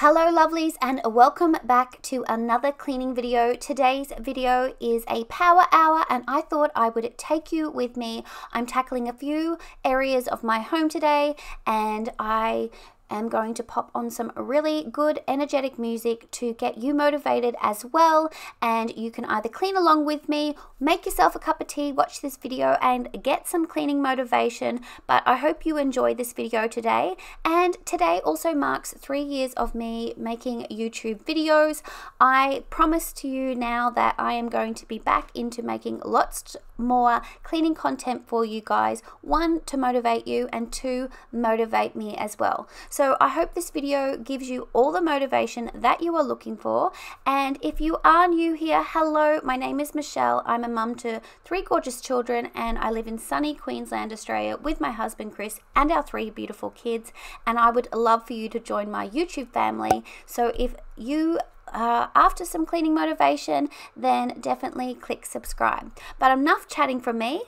Hello lovelies, and welcome back to another cleaning video. Today's video is a power hour and I thought I would take you with me. I'm tackling a few areas of my home today and I am going to pop on some really good energetic music to get you motivated as well, and you can either clean along with me, make yourself a cup of tea, watch this video and get some cleaning motivation. But I hope you enjoy this video today. And today also marks 3 years of me making YouTube videos. I promise to you now that I am going to be back into making lots more cleaning content for you guys. 1, to motivate you, and 2, motivate me as well. So I hope this video gives you all the motivation that you are looking for. And if you are new here, hello, my name is Michelle. I'm a mum to 3 gorgeous children and I live in sunny Queensland, Australia with my husband Chris and our 3 beautiful kids. And I would love for you to join my YouTube family. So if you after some cleaning motivation, then definitely click subscribe. But enough chatting from me,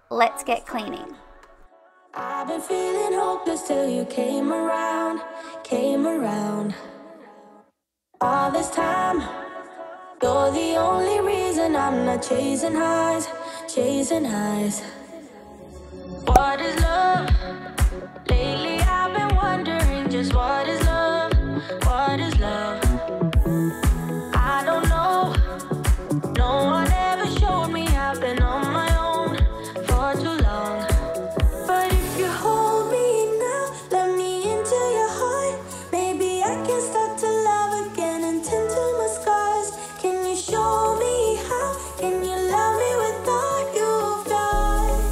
let's get cleaning. I've been feeling hopeless till you came around. All this time, you're the only reason I'm not chasing highs. What is love? Lately I've been wondering just what is love? What is love? I don't know. No one ever showed me. I've been on my own for too long. But if you hold me now, let me into your heart. Maybe I can start to love again and tend to my scars. Can you show me how? Can you love me with all you've got?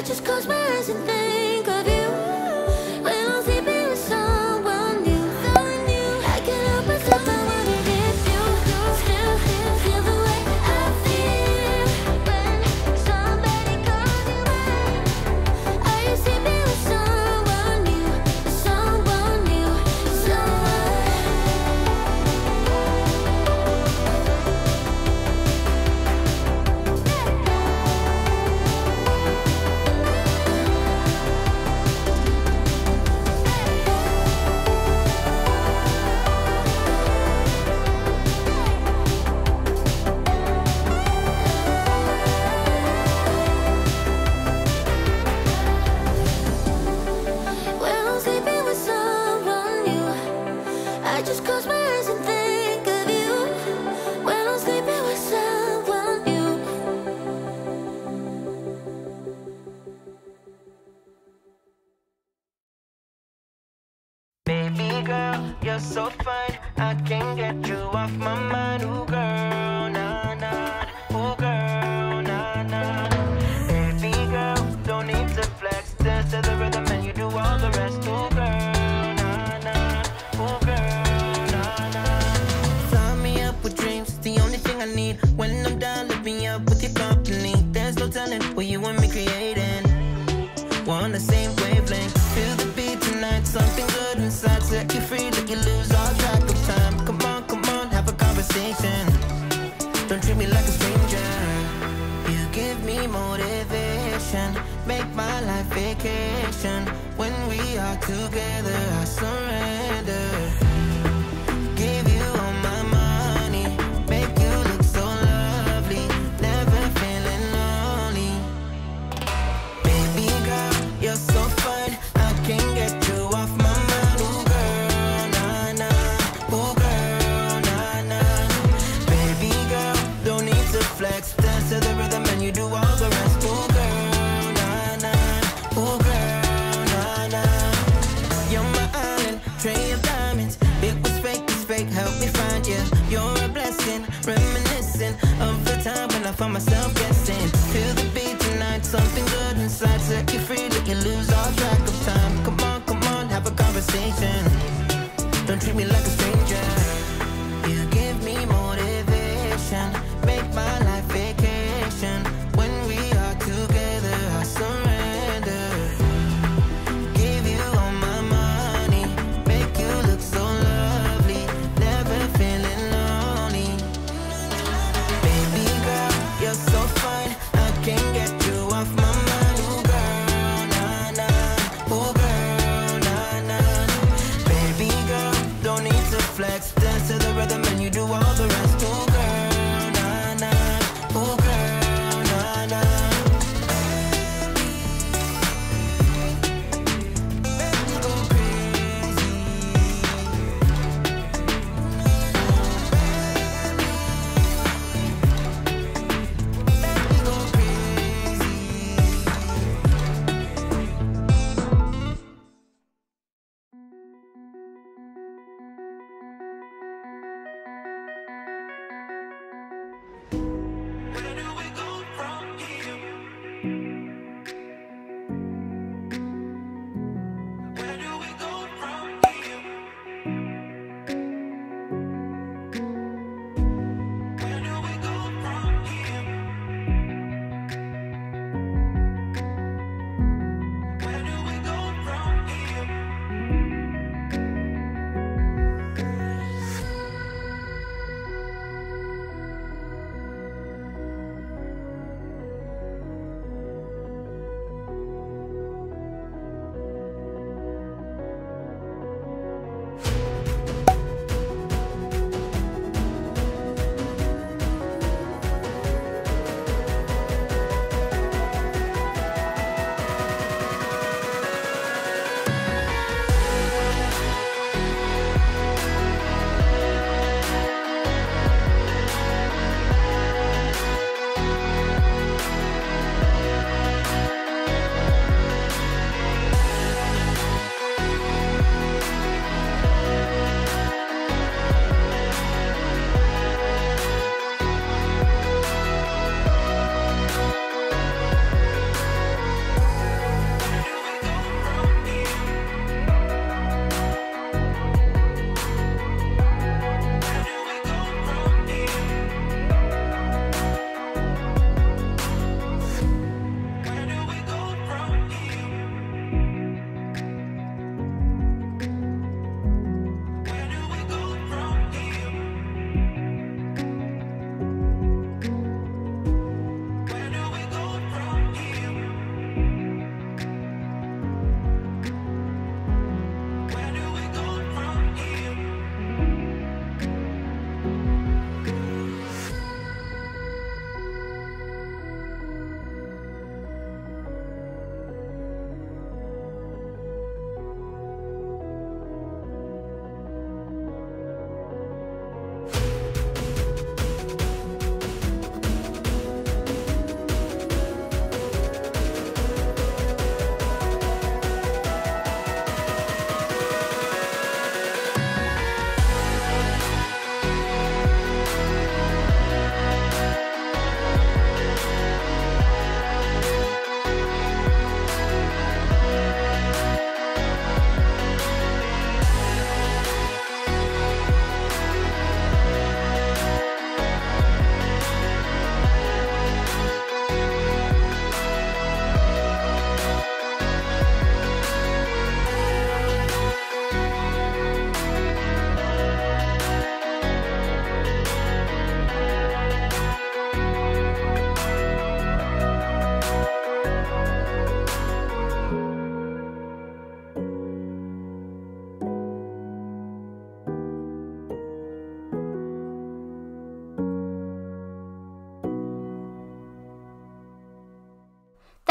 just close my eyes and think of you when I'm sleeping with someone new. I can't help myself, I wanna get you. Still feel the way I feel when somebody calls you mine. Are you sleeping with someone new? Someone new, when I'm sleeping with someone new. I just close my eyes and think of you when I'm sleeping with someone new. Baby girl, you're so fine. I can't get you off my mind. Ooh girl, nah nah. Ooh girl, nah nah. Baby girl, don't need to flex. Dance to the rhythm and you do all the rest. Ooh girl, nah nah. Ooh girl, nah nah. Fly me up with dreams, the only thing I need. When I'm down, lift me up with your company. There's no telling what you and me creating. We're on the same wavelength. Feel the beat tonight, something good inside. Set you free, let you lose all track of time. Come on, have a conversation. Don't treat me like a stranger. You give me motivation, make my life vacation. When we are together, I surrender. Give you all my money, make you look so lovely. Never feeling lonely. Baby girl, you're so fine. I can't get you off my mind. Ooh girl, nah nah. Ooh girl, nah nah. Baby girl, don't need to flex. Dance to the rhythm and you do all the rest. Ooh girl, nah nah. Ooh girl, nah nah. You're my island, tray of diamonds. It was fake, it's fake, help me find you. You're a blessing, reminiscent of the time when I found myself guessing. Feel the beat tonight, something good inside. Set you free, let you lose all track of time. Come on, have a conversation. Don't treat me like a stranger. You give me motivation, make my life vacation. When we are together, I surrender. Give you all my money, make you look so lovely. Never feeling lonely. Baby girl, you're so fine. I can't get you off my mind. Ooh girl, nah nah. Ooh girl, nah nah. Baby girl, don't need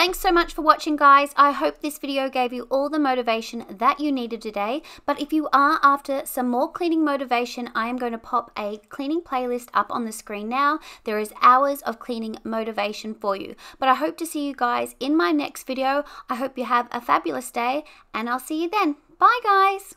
Thanks so much for watching, guys. I hope this video gave you all the motivation that you needed today. But if you are after some more cleaning motivation, I am going to pop a cleaning playlist up on the screen now. There is hours of cleaning motivation for you. But I hope to see you guys in my next video. I hope you have a fabulous day, and I'll see you then. Bye, guys.